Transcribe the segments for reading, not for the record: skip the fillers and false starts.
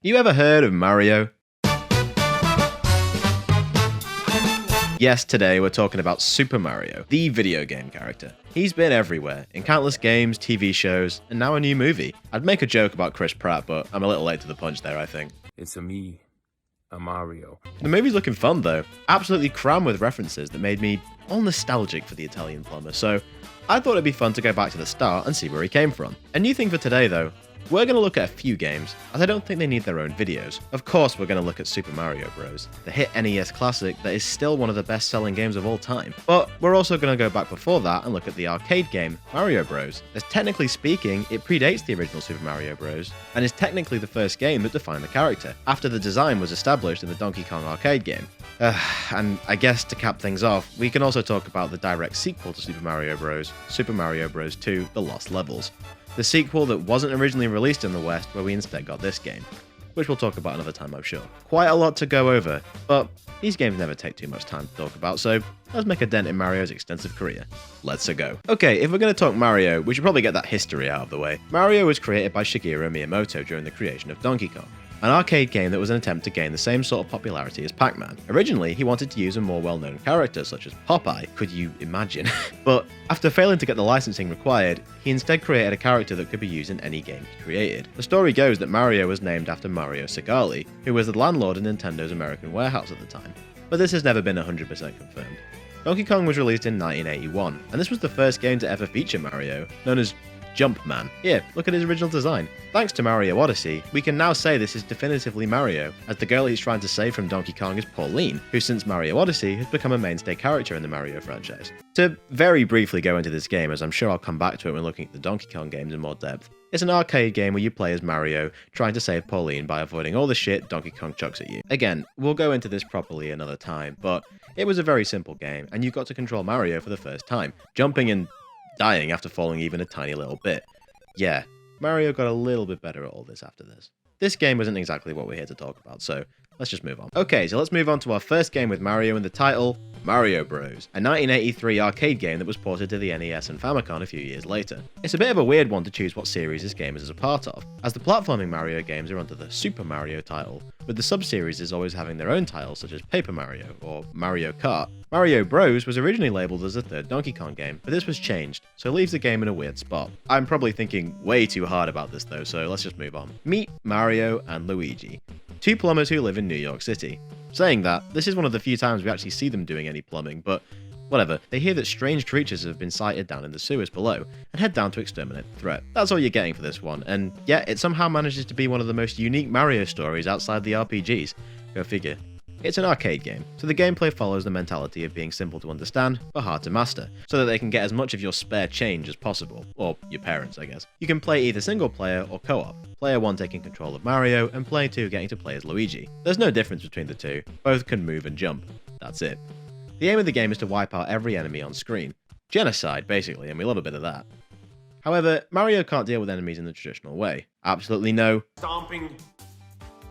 You ever heard of Mario? Yes, today we're talking about Super Mario, the video game character. He's been everywhere, in countless games, TV shows, and now a new movie. I'd make a joke about Chris Pratt, but I'm a little late to the punch there, I think. It's me, a Mario. The movie's looking fun though, absolutely crammed with references that made me all nostalgic for the Italian plumber, so I thought it'd be fun to go back to the start and see where he came from. A new thing for today though, we're going to look at a few games, as I don't think they need their own videos. Of course we're going to look at Super Mario Bros., the hit NES classic that is still one of the best-selling games of all time. But we're also going to go back before that and look at the arcade game, Mario Bros., as technically speaking, it predates the original Super Mario Bros., and is technically the first game that defined the character, after the design was established in the Donkey Kong arcade game. And I guess to cap things off, we can also talk about the direct sequel to Super Mario Bros., Super Mario Bros. 2 The Lost Levels. The sequel that wasn't originally released in the West, where we instead got this game, which we'll talk about another time I'm sure. Quite a lot to go over, but these games never take too much time to talk about, so let's make a dent in Mario's extensive career. Let's go. Okay, if we're going to talk Mario, we should probably get that history out of the way. Mario was created by Shigeru Miyamoto during the creation of Donkey Kong, an arcade game that was an attempt to gain the same sort of popularity as Pac-Man. Originally, he wanted to use a more well-known character such as Popeye, could you imagine? But after failing to get the licensing required, he instead created a character that could be used in any game he created. The story goes that Mario was named after Mario Segale, who was the landlord in Nintendo's American warehouse at the time, but this has never been 100% confirmed. Donkey Kong was released in 1981, and this was the first game to ever feature Mario, known as Jumpman. Here, look at his original design. Thanks to Mario Odyssey, we can now say this is definitively Mario, as the girl he's trying to save from Donkey Kong is Pauline, who since Mario Odyssey has become a mainstay character in the Mario franchise. To very briefly go into this game, as I'm sure I'll come back to it when looking at the Donkey Kong games in more depth, it's an arcade game where you play as Mario, trying to save Pauline by avoiding all the shit Donkey Kong chucks at you. Again, we'll go into this properly another time, but it was a very simple game, and you got to control Mario for the first time, jumping and dying after falling even a tiny little bit. Yeah, Mario got a little bit better at all this after this. This game wasn't exactly what we're here to talk about, so let's just move on. Okay, so let's move on to our first game with Mario in the title, Mario Bros., a 1983 arcade game that was ported to the NES and Famicom a few years later. It's a bit of a weird one to choose what series this game is a part of, as the platforming Mario games are under the Super Mario title, with the sub-series always having their own titles such as Paper Mario or Mario Kart. Mario Bros. Was originally labelled as a third Donkey Kong game, but this was changed, so it leaves the game in a weird spot. I'm probably thinking way too hard about this though, so let's just move on. Meet Mario and Luigi, two plumbers who live in New York City. Saying that, this is one of the few times we actually see them doing any plumbing, but whatever. They hear that strange creatures have been sighted down in the sewers below, and head down to exterminate the threat. That's all you're getting for this one, and yet it somehow manages to be one of the most unique Mario stories outside the RPGs. Go figure. It's an arcade game, so the gameplay follows the mentality of being simple to understand, but hard to master, so that they can get as much of your spare change as possible, or your parents, I guess. You can play either single player or co-op, player 1 taking control of Mario, and player 2 getting to play as Luigi. There's no difference between the two, both can move and jump. That's it. The aim of the game is to wipe out every enemy on screen. Genocide, basically, and we love a bit of that. However, Mario can't deal with enemies in the traditional way. Absolutely no Stomping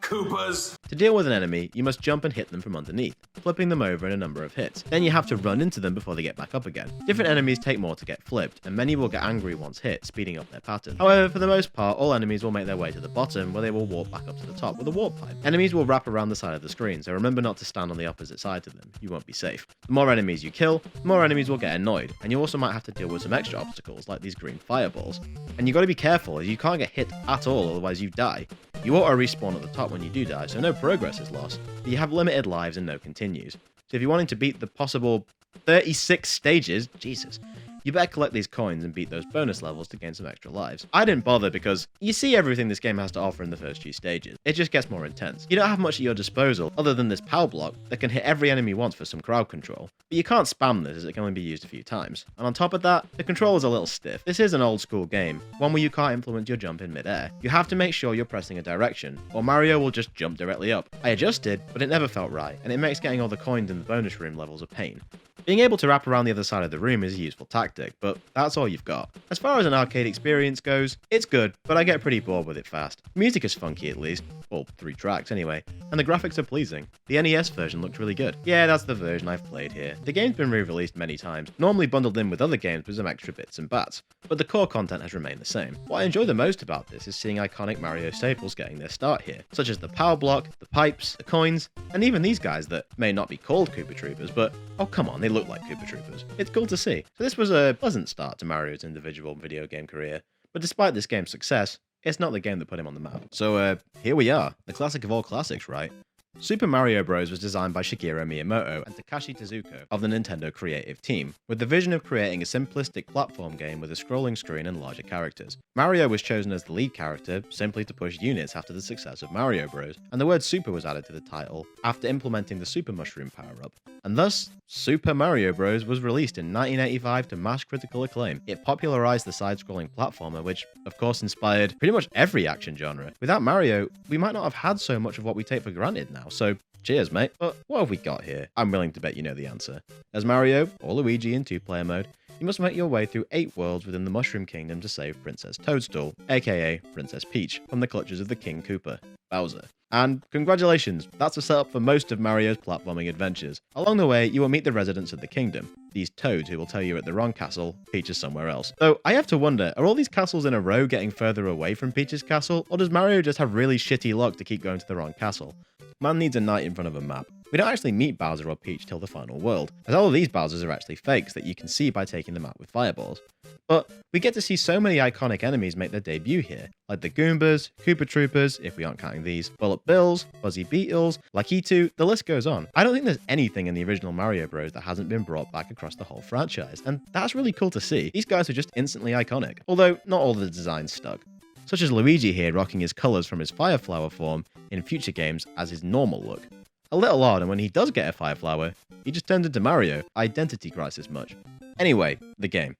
Koopas. To deal with an enemy, you must jump and hit them from underneath, flipping them over in a number of hits. Then you have to run into them before they get back up again. Different enemies take more to get flipped, and many will get angry once hit, speeding up their pattern. However, for the most part, all enemies will make their way to the bottom, where they will warp back up to the top with a warp pipe. Enemies will wrap around the side of the screen, so remember not to stand on the opposite side to them. You won't be safe. The more enemies you kill, the more enemies will get annoyed, and you also might have to deal with some extra obstacles, like these green fireballs. And you gotta be careful, as you can't get hit at all, otherwise you die. You auto respawn at the top when you do die, so no progress is lost, but you have limited lives and no continues. So if you're wanting to beat the possible 36 stages, Jesus, you better collect these coins and beat those bonus levels to gain some extra lives. I didn't bother because you see everything this game has to offer in the first few stages. It just gets more intense. You don't have much at your disposal other than this power block that can hit every enemy once for some crowd control. But you can't spam this as it can only be used a few times. And on top of that, the controller's a little stiff. This is an old school game, one where you can't influence your jump in midair. You have to make sure you're pressing a direction, or Mario will just jump directly up. I adjusted, but it never felt right, and it makes getting all the coins in the bonus room levels a pain. Being able to wrap around the other side of the room is a useful tactic, but that's all you've got. As far as an arcade experience goes, it's good, but I get pretty bored with it fast. Music is funky at least, well, 3 tracks anyway, and the graphics are pleasing. The NES version looked really good. Yeah, that's the version I've played here. The game's been re-released many times, normally bundled in with other games with some extra bits and bats, but the core content has remained the same. What I enjoy the most about this is seeing iconic Mario staples getting their start here, such as the power block, the pipes, the coins, and even these guys that may not be called Koopa Troopers, but oh come on, they look like Koopa Troopers. It's cool to see. So this was a pleasant start to Mario's individual video game career, but despite this game's success, it's not the game that put him on the map. So here we are, the classic of all classics, right? Super Mario Bros. Was designed by Shigeru Miyamoto and Takashi Tezuka of the Nintendo creative team, with the vision of creating a simplistic platform game with a scrolling screen and larger characters. Mario was chosen as the lead character simply to push units after the success of Mario Bros., and the word Super was added to the title after implementing the Super Mushroom power-up. And thus, Super Mario Bros. Was released in 1985 to mass critical acclaim. It popularized the side-scrolling platformer, which of course inspired pretty much every action genre. Without Mario, we might not have had so much of what we take for granted now, so cheers mate. But what have we got here? I'm willing to bet you know the answer. As Mario, or Luigi in 2-player mode, you must make your way through 8 worlds within the Mushroom Kingdom to save Princess Toadstool, aka Princess Peach, from the clutches of the King Koopa, Bowser. And congratulations, that's the setup for most of Mario's platforming adventures. Along the way, you will meet the residents of the kingdom, these toads who will tell you you're at the wrong castle, Peach is somewhere else. Though I have to wonder, are all these castles in a row getting further away from Peach's castle, or does Mario just have really shitty luck to keep going to the wrong castle? Man needs a knight in front of a map. We don't actually meet Bowser or Peach till the final world, as all of these Bowsers are actually fakes that you can see by taking them out with fireballs. But we get to see so many iconic enemies make their debut here, like the Goombas, Koopa Troopers, if we aren't counting these, Bullet Bills, Fuzzy Beetles, Lakitu, the list goes on. I don't think there's anything in the original Mario Bros. That hasn't been brought back across the whole franchise, and that's really cool to see. These guys are just instantly iconic, although not all the designs stuck. Such as Luigi here rocking his colours from his Fire Flower form in future games as his normal look. A little odd, and when he does get a Fire Flower, he just turns into Mario. Identity crisis much. Anyway, the game.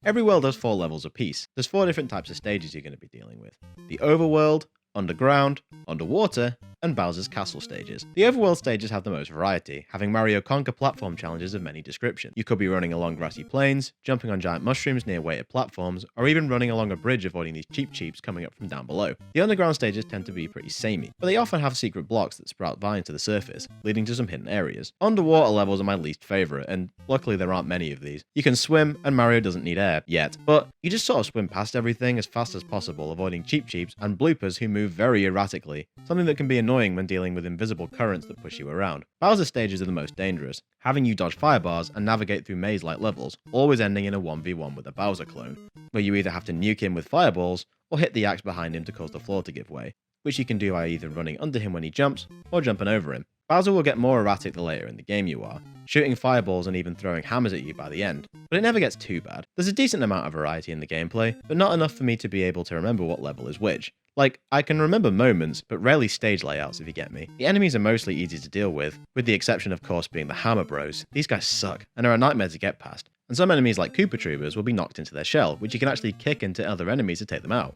Every world has 4 levels apiece. There's 4 different types of stages you're going to be dealing with. The overworld, underground, underwater, and Bowser's Castle stages. The overworld stages have the most variety, having Mario conquer platform challenges of many descriptions. You could be running along grassy plains, jumping on giant mushrooms near weighted platforms, or even running along a bridge avoiding these Cheep Cheeps coming up from down below. The underground stages tend to be pretty samey, but they often have secret blocks that sprout vines to the surface, leading to some hidden areas. Underwater levels are my least favourite, and luckily there aren't many of these. You can swim, and Mario doesn't need air, yet, but you just sort of swim past everything as fast as possible, avoiding Cheep Cheeps and bloopers who move very erratically, something that can be annoying when dealing with invisible currents that push you around. Bowser stages are the most dangerous, having you dodge firebars and navigate through maze-like levels, always ending in a 1v1 with a Bowser clone, where you either have to nuke him with fireballs, or hit the axe behind him to cause the floor to give way, which you can do by either running under him when he jumps, or jumping over him. Bowser will get more erratic the later in the game you are, shooting fireballs and even throwing hammers at you by the end, but it never gets too bad. There's a decent amount of variety in the gameplay, but not enough for me to be able to remember what level is which. Like, I can remember moments, but rarely stage layouts if you get me. The enemies are mostly easy to deal with the exception of course being the Hammer Bros. These guys suck, and are a nightmare to get past, and some enemies like Koopa Troopers will be knocked into their shell, which you can actually kick into other enemies to take them out.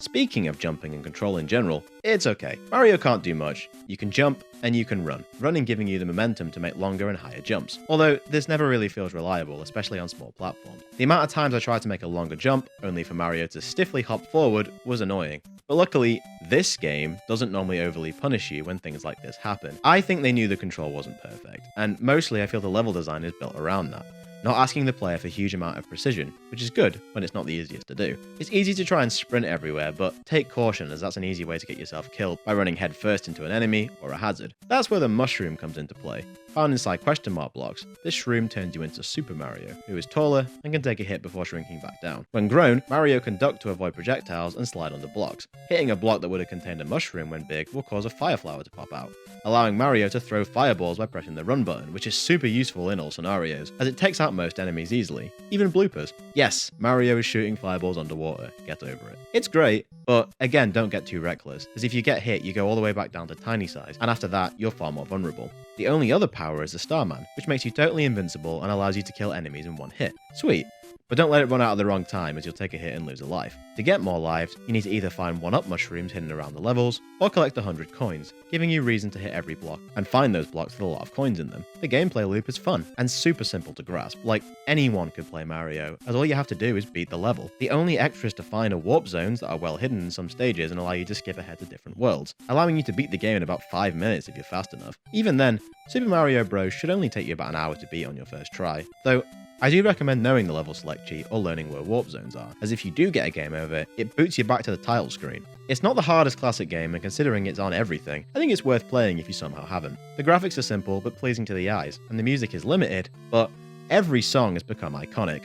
Speaking of jumping and control in general, it's okay. Mario can't do much. You can jump, and you can run, running giving you the momentum to make longer and higher jumps. Although, this never really feels reliable, especially on small platforms. The amount of times I tried to make a longer jump, only for Mario to stiffly hop forward, was annoying. But luckily, this game doesn't normally overly punish you when things like this happen. I think they knew the control wasn't perfect, and mostly I feel the level design is built around that. Not asking the player for a huge amount of precision, which is good when it's not the easiest to do. It's easy to try and sprint everywhere, but take caution as that's an easy way to get yourself killed by running headfirst into an enemy or a hazard. That's where the mushroom comes into play. Found inside question mark blocks, this shroom turns you into Super Mario, who is taller and can take a hit before shrinking back down. When grown, Mario can duck to avoid projectiles and slide under blocks. Hitting a block that would have contained a mushroom when big will cause a fire flower to pop out, allowing Mario to throw fireballs by pressing the run button, which is super useful in all scenarios, as it takes out most enemies easily, even bloopers. Yes, Mario is shooting fireballs underwater, get over it. It's great, but again, don't get too reckless, as if you get hit, you go all the way back down to tiny size, and after that, you're far more vulnerable. The only other power is the Starman, which makes you totally invincible and allows you to kill enemies in one hit. Sweet. but don't let it run out at the wrong time as you'll take a hit and lose a life. To get more lives, you need to either find 1-up mushrooms hidden around the levels, or collect 100 coins, giving you reason to hit every block and find those blocks with a lot of coins in them. The gameplay loop is fun and super simple to grasp, like anyone could play Mario, as all you have to do is beat the level. The only extras to find are warp zones that are well hidden in some stages and allow you to skip ahead to different worlds, allowing you to beat the game in about 5 minutes if you're fast enough. Even then, Super Mario Bros. Should only take you about an hour to beat on your first try, though I do recommend knowing the level select cheat or learning where warp zones are, as if you do get a game over, it boots you back to the title screen. It's not the hardest classic game, and considering it's on everything, I think it's worth playing if you somehow haven't. The graphics are simple but pleasing to the eyes, and the music is limited, but every song has become iconic.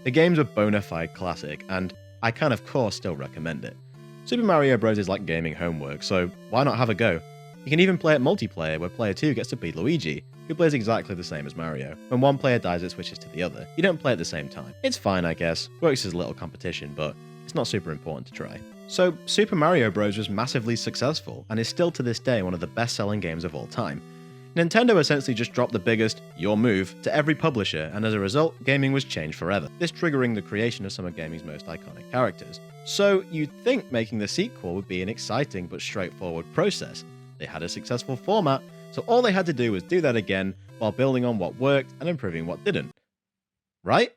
The game's a bona fide classic, and I can of course still recommend it. Super Mario Bros. Is like gaming homework, so why not have a go? You can even play it multiplayer, where player 2 gets to beat Luigi, who plays exactly the same as Mario. When one player dies, it switches to the other. You don't play at the same time. It's fine, I guess, works as a little competition, but it's not super important to try. So, Super Mario Bros. Was massively successful, and is still to this day one of the best-selling games of all time. Nintendo essentially just dropped the biggest, your move, to every publisher, and as a result, gaming was changed forever, this triggering the creation of some of gaming's most iconic characters. So you'd think making the sequel would be an exciting but straightforward process. They had a successful format, so all they had to do was do that again, while building on what worked and improving what didn't. Right?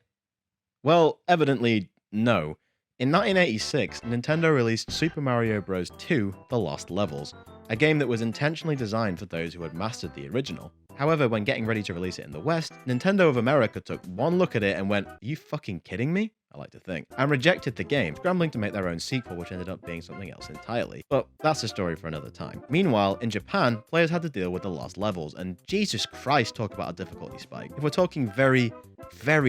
Well, evidently, no. In 1986, Nintendo released Super Mario Bros. 2 The Lost Levels, a game that was intentionally designed for those who had mastered the original. However, when getting ready to release it in the West, Nintendo of America took one look at it and went, "Are you fucking kidding me?" I like to think, and rejected the game, scrambling to make their own sequel, which ended up being something else entirely. But that's a story for another time. Meanwhile, in Japan, players had to deal with the lost levels, and Jesus Christ, talk about a difficulty spike. If we're talking very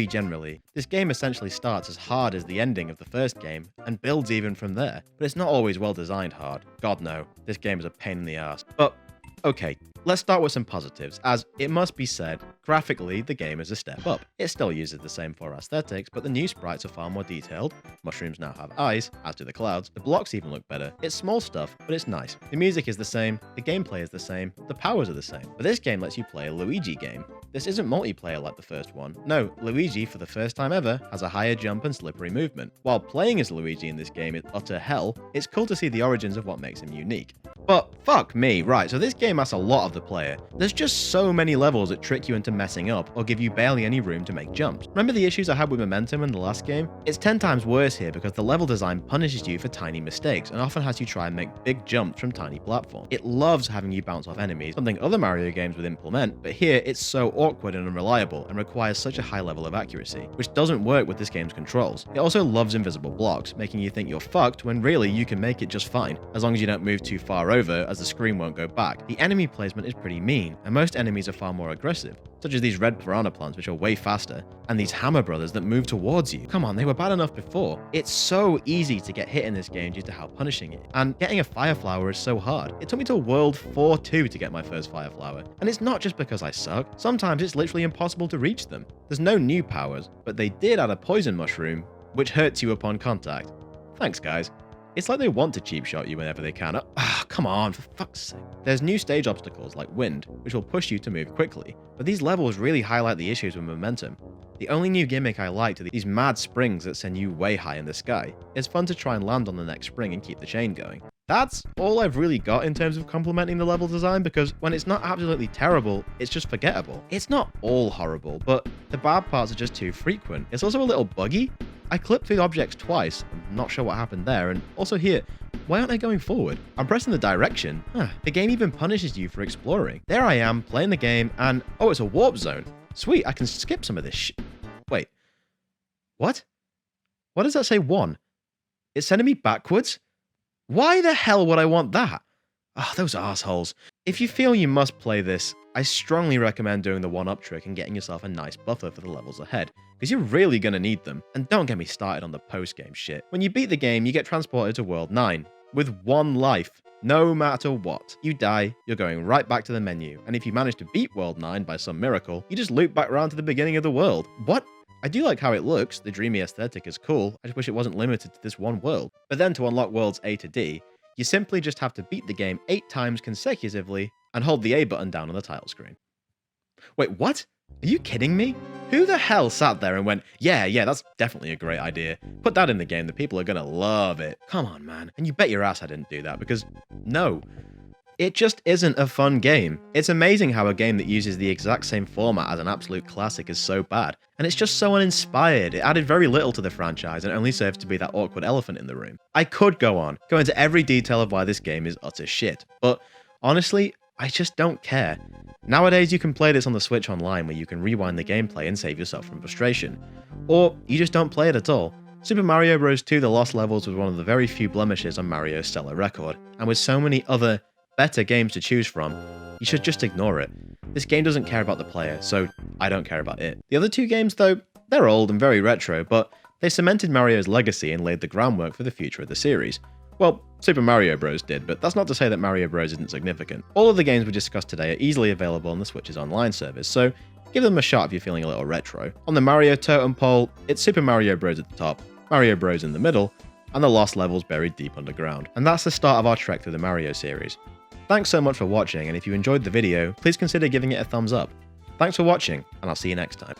generally, this game essentially starts as hard as the ending of the first game, and builds even from there. But it's not always well designed hard. God no, this game is a pain in the ass. But, okay, let's start with some positives, as it must be said, graphically, the game is a step up. It still uses the same 4 aesthetics, but the new sprites are far more detailed, mushrooms now have eyes, as do the clouds, the blocks even look better. It's small stuff, but it's nice. The music is the same, the gameplay is the same, the powers are the same. But this game lets you play a Luigi game. This isn't multiplayer like the first one. No, Luigi, for the first time ever, has a higher jump and slippery movement. While playing as Luigi in this game is utter hell, it's cool to see the origins of what makes him unique. But fuck me, right, so this game asks a lot of the player. There's just so many levels that trick you into messing up or give you barely any room to make jumps. Remember the issues I had with momentum in the last game? It's 10 times worse here because the level design punishes you for tiny mistakes and often has you try and make big jumps from tiny platforms. It loves having you bounce off enemies, something other Mario games would implement, but here it's so awkward and unreliable and requires such a high level of accuracy, which doesn't work with this game's controls. It also loves invisible blocks, making you think you're fucked when really you can make it just fine, as long as you don't move too far over as the screen won't go back. The enemy placement is pretty mean, and most enemies are far more aggressive, such as these red piranha plants which are way faster, and these hammer brothers that move towards you. Come on, they were bad enough before. It's so easy to get hit in this game due to how punishing it, and getting a fire flower is so hard. It took me to World 4-2 to get my first fire flower, and it's not just because I suck. Sometimes it's literally impossible to reach them. There's no new powers, but they did add a poison mushroom, which hurts you upon contact. Thanks guys. It's like they want to cheap shot you whenever they can. Come on, for fuck's sake. There's new stage obstacles like wind, which will push you to move quickly, but these levels really highlight the issues with momentum. The only new gimmick I liked are these mad springs that send you way high in the sky. It's fun to try and land on the next spring and keep the chain going. That's all I've really got in terms of complimenting the level design, because when it's not absolutely terrible, it's just forgettable. It's not all horrible, but the bad parts are just too frequent. It's also a little buggy. I clipped through objects twice, I'm not sure what happened there, and also here, Why aren't I going forward? I'm pressing the direction. The game even punishes you for exploring. There I am, playing the game, and oh, it's a warp zone. Sweet, I can skip some of this shit. Wait. What? Why does that say 1? It's sending me backwards? Why the hell would I want that? Oh, those assholes. If you feel you must play this, I strongly recommend doing the 1-up trick and getting yourself a nice buffer for the levels ahead, because you're really going to need them. And don't get me started on the post-game shit. When you beat the game, you get transported to World 9, with 1 life, no matter what. You die, you're going right back to the menu, and if you manage to beat World 9 by some miracle, you just loop back around to the beginning of the world. What? I do like how it looks, the dreamy aesthetic is cool, I just wish it wasn't limited to this one world. But then to unlock worlds A to D, you simply just have to beat the game 8 times consecutively and hold the A button down on the title screen. Wait, what? Are you kidding me? Who the hell sat there and went, yeah, that's definitely a great idea. Put that in the game, the people are gonna love it. Come on, man. And you bet your ass I didn't do that, because no. It just isn't a fun game. It's amazing how a game that uses the exact same format as an absolute classic is so bad, and it's just so uninspired. It added very little to the franchise and only serves to be that awkward elephant in the room. I could go into every detail of why this game is utter shit, but honestly, I just don't care. Nowadays, you can play this on the Switch Online where you can rewind the gameplay and save yourself from frustration. Or you just don't play it at all. Super Mario Bros. 2 The Lost Levels was one of the very few blemishes on Mario's stellar record, and with so many other better games to choose from, you should just ignore it. This game doesn't care about the player, so I don't care about it. The other 2 games though, they're old and very retro, but they cemented Mario's legacy and laid the groundwork for the future of the series. Well, Super Mario Bros. Did, but that's not to say that Mario Bros. Isn't significant. All of the games we discussed today are easily available on the Switch's online service, so give them a shot if you're feeling a little retro. On the Mario totem pole, it's Super Mario Bros. At the top, Mario Bros. In the middle, and the Lost Levels buried deep underground. And that's the start of our trek through the Mario series. Thanks so much for watching, and if you enjoyed the video, please consider giving it a thumbs up. Thanks for watching, and I'll see you next time.